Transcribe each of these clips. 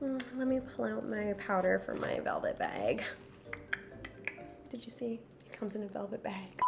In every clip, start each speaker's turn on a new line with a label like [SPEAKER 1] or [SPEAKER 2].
[SPEAKER 1] Let me pull out my powder from my velvet bag. Did you see? It comes in a velvet bag.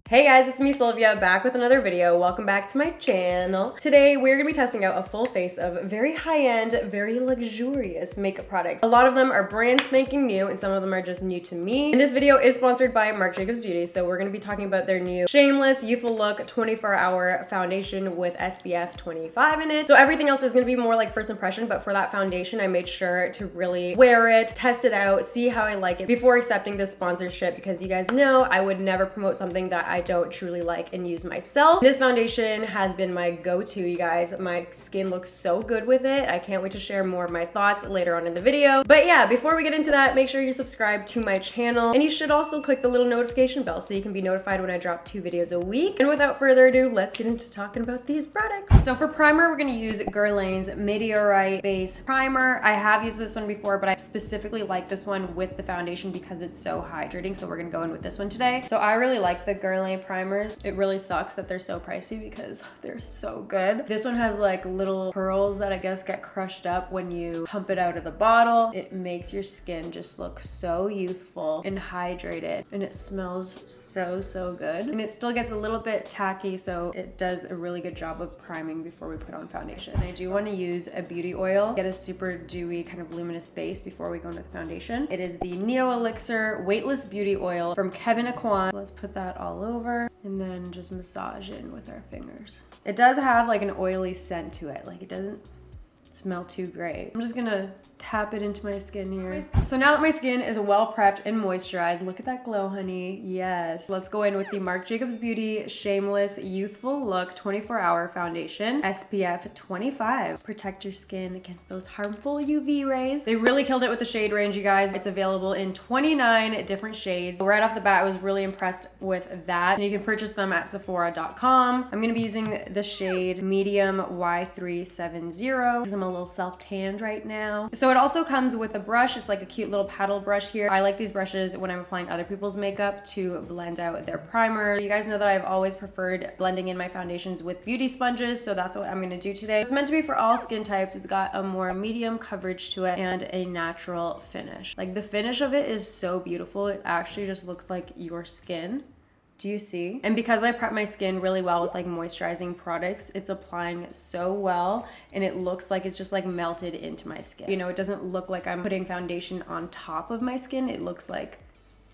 [SPEAKER 1] Hey guys, it's me Sylvia, back with another video. Welcome back to my channel. Today we're gonna be testing out a full face of very high-end, very luxurious makeup products. A lot of them are brand spanking new and some of them are just new to me. And this video is sponsored by Marc Jacobs Beauty, so we're gonna be talking about their new Shameless Youthful-Look 24-hour foundation with SPF 25 in it. So everything else is gonna be more like first impression, but for that foundation I made sure to really wear it, test it out, see how I like it before accepting this sponsorship, because you guys know I would never promote something that I don't truly like and use myself. This foundation has been my go-to, you guys. My skin looks so good with it. I can't wait to share more of my thoughts later on in the video. But yeah, before we get into that, make sure you subscribe to my channel, and you should also click the little notification bell so you can be notified when I drop 2 videos a week. And without further ado, let's get into talking about these products. So for primer, we're gonna use Guerlain's Meteorite base primer. I have used this one before, but I specifically like this one with the foundation because it's so hydrating, so we're gonna go in with this one today. So I really like the Guerlain primers. It really sucks that they're so pricey because they're so good. This one has like little pearls that I guess get crushed up when you pump it out of the bottle. It makes your skin just look so youthful and hydrated, and it smells so good. And it still gets a little bit tacky, so it does a really good job of priming before we put on foundation. And I do want to use a beauty oil, get a super dewy kind of luminous base before we go into the foundation. It is the Neo-Elixir Weightless Beauty Oil from Kevyn Aucoin. Let's put that all over and then just massage in with our fingers. It does have like an oily scent to it. Like it doesn't smell too great. I'm just gonna tap it into my skin here. So now that my skin is well prepped and moisturized, look at that glow, honey. Yes. Let's go in with the Marc Jacobs Beauty Shameless Youthful-Look 24-hour foundation, SPF 25. Protect your skin against those harmful UV rays. They really killed it with the shade range, you guys. It's available in 29 different shades. Right off the bat, I was really impressed with that. And you can purchase them at Sephora.com. I'm gonna be using the shade Medium Y370 because I'm a little self-tanned right now. So it also comes with a brush. It's like a cute little paddle brush here. I like these brushes when I'm applying other people's makeup to blend out their primer. You guys know that I've always preferred blending in my foundations with beauty sponges, so that's what I'm gonna do today. It's meant to be for all skin types. It's got a more medium coverage to it and a natural finish. Like the finish of it is so beautiful. It actually just looks like your skin. Do you see? And because I prep my skin really well with like moisturizing products, it's applying so well and it looks like it's just like melted into my skin. You know, it doesn't look like I'm putting foundation on top of my skin. It looks like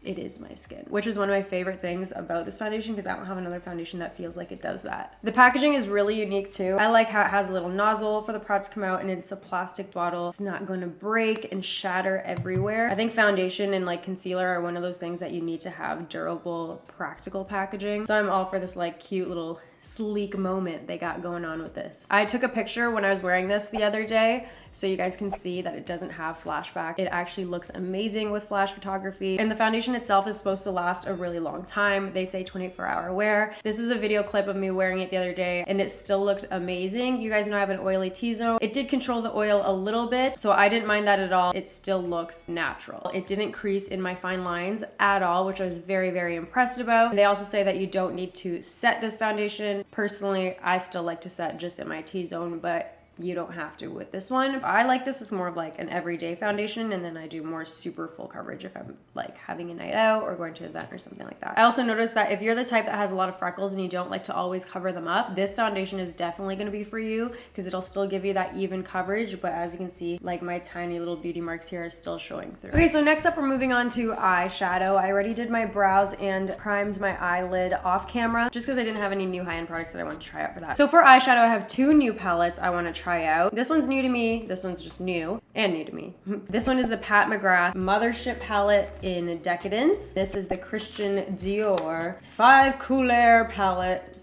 [SPEAKER 1] it is my skin, which is one of my favorite things about this foundation because I don't have another foundation that feels like it does that. The packaging is really unique too. I like how it has a little nozzle for the product to come out, and it's a plastic bottle. It's not going to break and shatter everywhere. I think foundation and like concealer are one of those things that you need to have durable, practical packaging. So I'm all for this like cute little sleek moment they got going on with this. I took a picture when I was wearing this the other day so you guys can see that it doesn't have flashback. It actually looks amazing with flash photography, and the foundation itself is supposed to last a really long time. They say 24-hour wear. This is a video clip of me wearing it the other day and it still looked amazing. You guys know I have an oily T-zone. It did control the oil a little bit, so I didn't mind that at all. It still looks natural. It didn't crease in my fine lines at all, which I was very impressed about. And they also say that you don't need to set this foundation. Personally, I still like to set just in my T-zone, but you don't have to with this one. I like this as more of like an everyday foundation, and then I do more super full coverage if I'm like having a night out or going to an event or something like that. I also noticed that if you're the type that has a lot of freckles and you don't like to always cover them up, this foundation is definitely going to be for you because it'll still give you that even coverage, but as you can see, like my tiny little beauty marks here are still showing through. Okay, so next up we're moving on to eyeshadow. I already did my brows and primed my eyelid off camera just because I didn't have any new high-end products that I wanted to try out for that. So for eyeshadow, I have 2 new palettes I want to try out. This one's new to me. This one's just new and new to me. This one is the McGRATH Mothership palette in Decadence. This is the Christian Dior 5 Couleurs palette.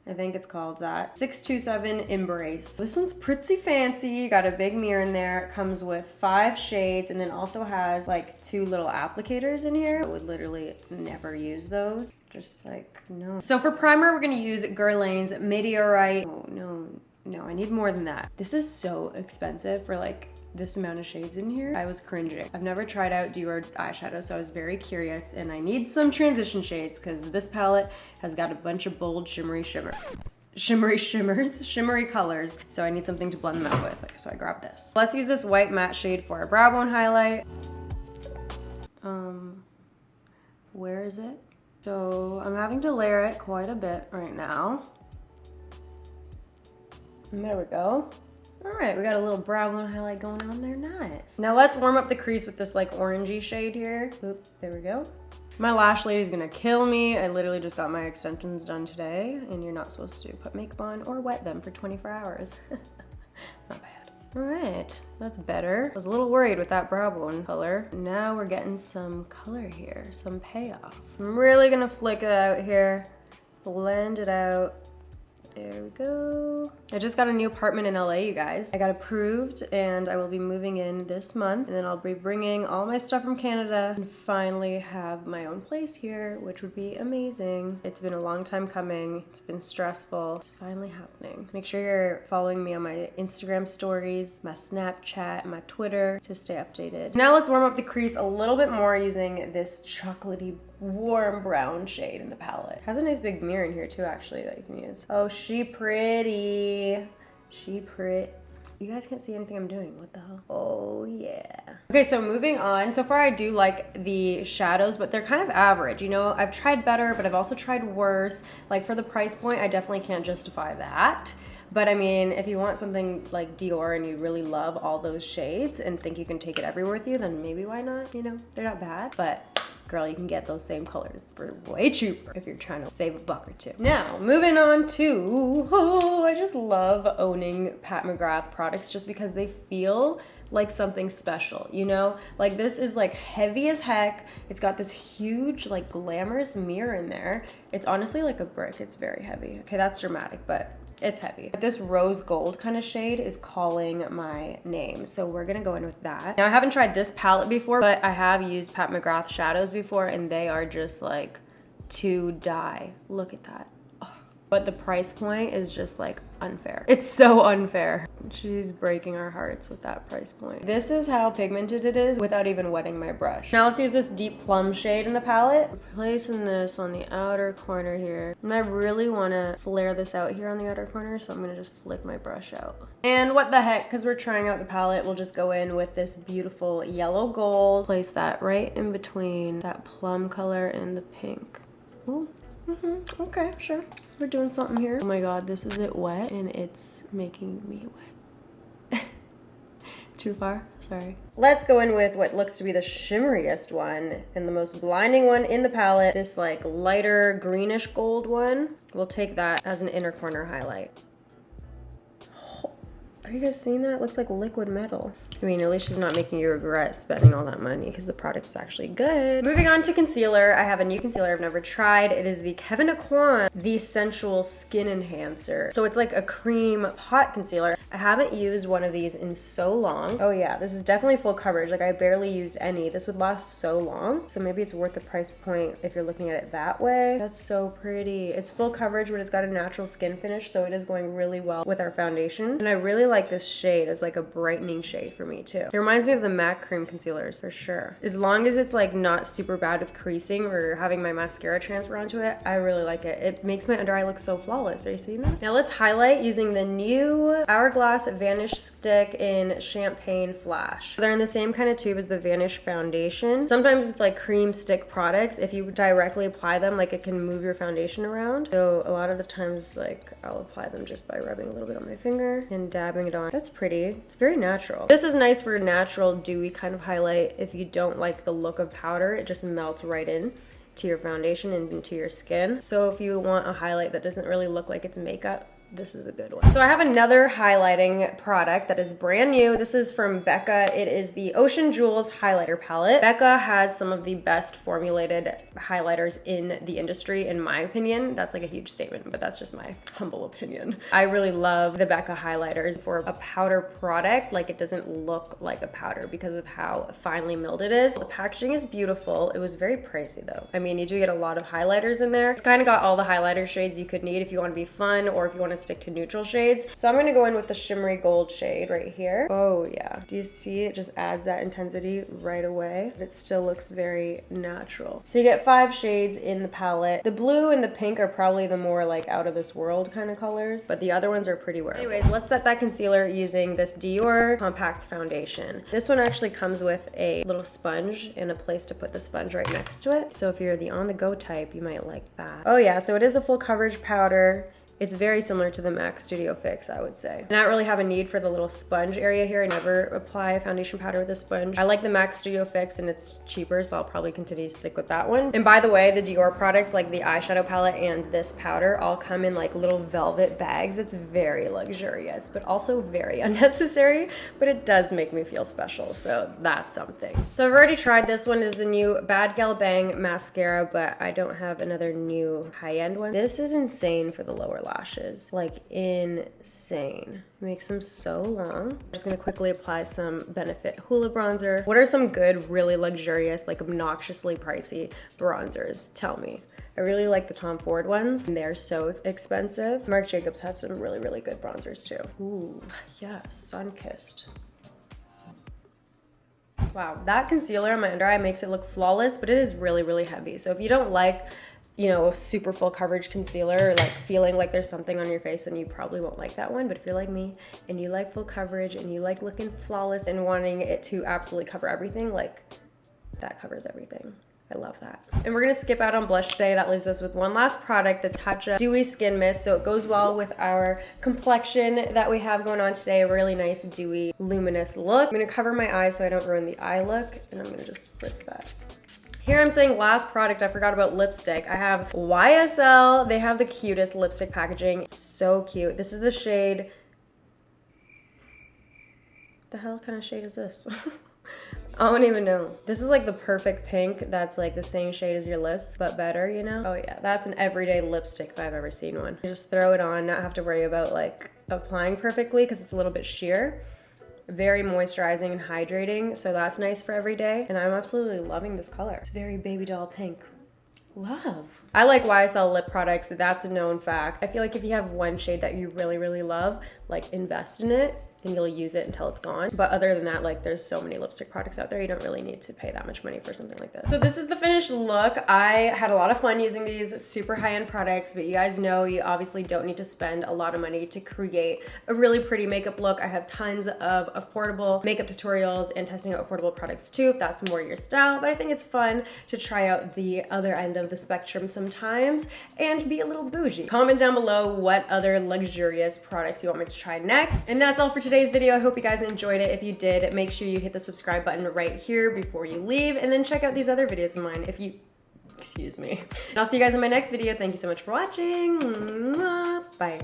[SPEAKER 1] I think it's called that. 627 Embrace. This one's pretty fancy. Got a big mirror in there. It comes with 5 shades and then also has like 2 little applicators in here. I would literally never use those. Just like, no. So for primer, we're gonna use Guerlain's Meteorite. Oh no, I need more than that. This is so expensive for like this amount of shades in here. I was cringing. I've never tried out Dior eyeshadow, so I was very curious, and I need some transition shades because this palette has got a bunch of bold shimmery shimmer. shimmery shimmers, shimmery colors. So I need something to blend them out with. So I grabbed this. Let's use this white matte shade for our brow bone highlight. Where is it? So I'm having to layer it quite a bit right now. And there we go. All right, we got a little brow bone highlight going on there, nice. Now let's warm up the crease with this like orangey shade here. Oop, there we go. My lash lady's gonna kill me. I literally just got my extensions done today, and you're not supposed to put makeup on or wet them for 24 hours. Not bad. All right, that's better. I was a little worried with that brow bone color. Now we're getting some color here, some payoff. I'm really gonna flick it out here, blend it out. There we go. I just got a new apartment in LA, you guys. I got approved and I will be moving in this month, and then I'll be bringing all my stuff from Canada and finally have my own place here, which would be amazing. It's been a long time coming. It's been stressful. It's finally happening. Make sure you're following me on my Instagram stories, my Snapchat, my Twitter to stay updated. Now let's warm up the crease a little bit more using this chocolatey warm brown shade in the palette. Has a nice big mirror in here too, actually, that you can use. Oh, she pretty. She pretty. You guys can't see anything I'm doing. What the hell? Oh yeah. Okay, so moving on. So far I do like the shadows, but they're kind of average. You know, I've tried better, but I've also tried worse. Like for the price point, I definitely can't justify that. But I mean, if you want something like Dior and you really love all those shades and think you can take it everywhere with you, then maybe why not? You know, they're not bad, but girl, you can get those same colors for way cheaper if you're trying to save a buck or two. Now, moving on to, oh, I just love owning Pat McGrath products just because they feel like something special, you know? Like this is like heavy as heck. It's got this huge like glamorous mirror in there. It's honestly like a brick. It's very heavy. Okay, that's dramatic, but it's heavy. This rose gold kind of shade is calling my name, so we're gonna go in with that. Now I haven't tried this palette before, but I have used Pat McGrath shadows before, and they are just like to die. Look at that. Oh. But the price point is just like unfair. It's so unfair. She's breaking our hearts with that price point. This is how pigmented it is without even wetting my brush. Now let's use this deep plum shade in the palette. Placing this on the outer corner here. And I really wanna flare this out here on the outer corner, so I'm gonna just flick my brush out. And what the heck, because we're trying out the palette, we'll just go in with this beautiful yellow gold. Place that right in between that plum color and the pink. Ooh. Okay, sure. We're doing something here. Oh my god, this is it wet and it's making me wet. Too far? Sorry. Let's go in with what looks to be the shimmeriest one and the most blinding one in the palette. This like lighter greenish gold one. We'll take that as an inner corner highlight. Are you guys seeing that? It looks like liquid metal. I mean, at least she's not making you regret spending all that money because the product's actually good. Moving on to concealer. I have a new concealer I've never tried. It is the Kevyn Aucoin, the Sensual Skin Enhancer. So it's like a cream pot concealer. I haven't used one of these in so long. Oh yeah, this is definitely full coverage. Like I barely used any. This would last so long. So maybe it's worth the price point if you're looking at it that way. That's so pretty. It's full coverage, but it's got a natural skin finish, so it is going really well with our foundation. And I really like this shade as like a brightening shade for me too. It reminds me of the MAC cream concealers for sure. As long as it's like not super bad with creasing or having my mascara transfer onto it, I really like it. It makes my under eye look so flawless. Are you seeing this? Now let's highlight using the new Hourglass Vanish stick in Champagne Flash. They're in the same kind of tube as the Vanish foundation. Sometimes with like cream stick products, if you directly apply them, like it can move your foundation around. So a lot of the times like I'll apply them just by rubbing a little bit on my finger and dabbing it on. That's pretty. It's very natural. This is nice for a natural dewy kind of highlight. If you don't like the look of powder, it just melts right in to your foundation and into your skin. So if you want a highlight that doesn't really look like it's makeup, this is a good one. So I have another highlighting product that is brand new. This is from BECCA. It is the Ocean Jewels highlighter palette. BECCA has some of the best formulated highlighters in the industry, in my opinion. That's like a huge statement, but that's just my humble opinion. I really love the BECCA highlighters. For a powder product, like it doesn't look like a powder because of how finely milled it is. The packaging is beautiful. It was very pricey though. I mean, you do get a lot of highlighters in there. It's kind of got all the highlighter shades you could need if you want to be fun or if you want to stick to neutral shades. So I'm going to go in with the shimmery gold shade right here. Oh yeah. Do you see it just adds that intensity right away? It still looks very natural. So you get 5 shades in the palette. The blue and the pink are probably the more like out of this world kind of colors, but the other ones are pretty wearable. Anyways, let's set that concealer using this Dior Compact Foundation. This one actually comes with a little sponge and a place to put the sponge right next to it. So if you're the on-the-go type, you might like that. Oh yeah, so it is a full coverage powder. It's very similar to the MAC Studio Fix, I would say. I don't really have a need for the little sponge area here. I never apply a foundation powder with a sponge. I like the MAC Studio Fix and it's cheaper, so I'll probably continue to stick with that one. And by the way, the Dior products, like the eyeshadow palette and this powder, all come in like little velvet bags. It's very luxurious, but also very unnecessary, but it does make me feel special, so that's something. So I've already tried this one. Is the new BADgal Bang Mascara, but I don't have another new high-end one. This is insane for the lower lashes, like insane. Makes them so long. I'm just gonna quickly apply some Benefit Hoola bronzer. What are some good, really luxurious, like obnoxiously pricey bronzers? Tell me. I really like the Tom Ford ones. They're so expensive. Marc Jacobs have some really, really good bronzers too. Ooh, yes, sun-kissed. Wow, that concealer on my under eye makes it look flawless, but it is really, really heavy. So if you don't like, you know, a super full coverage concealer or like feeling like there's something on your face, then you probably won't like that one. But if you're like me and you like full coverage and you like looking flawless and wanting it to absolutely cover everything, like that covers everything. I love that. And we're gonna skip out on blush today. That leaves us with one last product, the TATCHA Dewy Skin Mist. So it goes well with our complexion that we have going on today. A really nice dewy, luminous look. I'm gonna cover my eyes so I don't ruin the eye look, and I'm gonna just spritz that. Here I'm saying last product, I forgot about lipstick. I have YSL. They have the cutest lipstick packaging. So cute. This is the shade. The hell kind of shade is this? I don't even know. This is like the perfect pink that's like the same shade as your lips, but better, you know? Oh yeah, that's an everyday lipstick if I've ever seen one. You just throw it on, not have to worry about like applying perfectly because it's a little bit sheer. Very moisturizing and hydrating, so that's nice for every day. And I'm absolutely loving this color. It's very baby doll pink. Love. I like YSL lip products, that's a known fact. I feel like if you have one shade that you really, really love, like invest in it and you'll use it until it's gone. But other than that, like there's so many lipstick products out there, you don't really need to pay that much money for something like this. So this is the finished look. I had a lot of fun using these super high-end products, but you guys know you obviously don't need to spend a lot of money to create a really pretty makeup look. I have tons of affordable makeup tutorials and testing out affordable products too, if that's more your style. But I think it's fun to try out the other end of the spectrum sometimes and be a little bougie. Comment down below what other luxurious products you want me to try next. And that's all for today's video. I hope you guys enjoyed it. If you did, make sure you hit the subscribe button right here before you leave, and then check out these other videos of mine if you, excuse me. And I'll see you guys in my next video. Thank you so much for watching. Bye.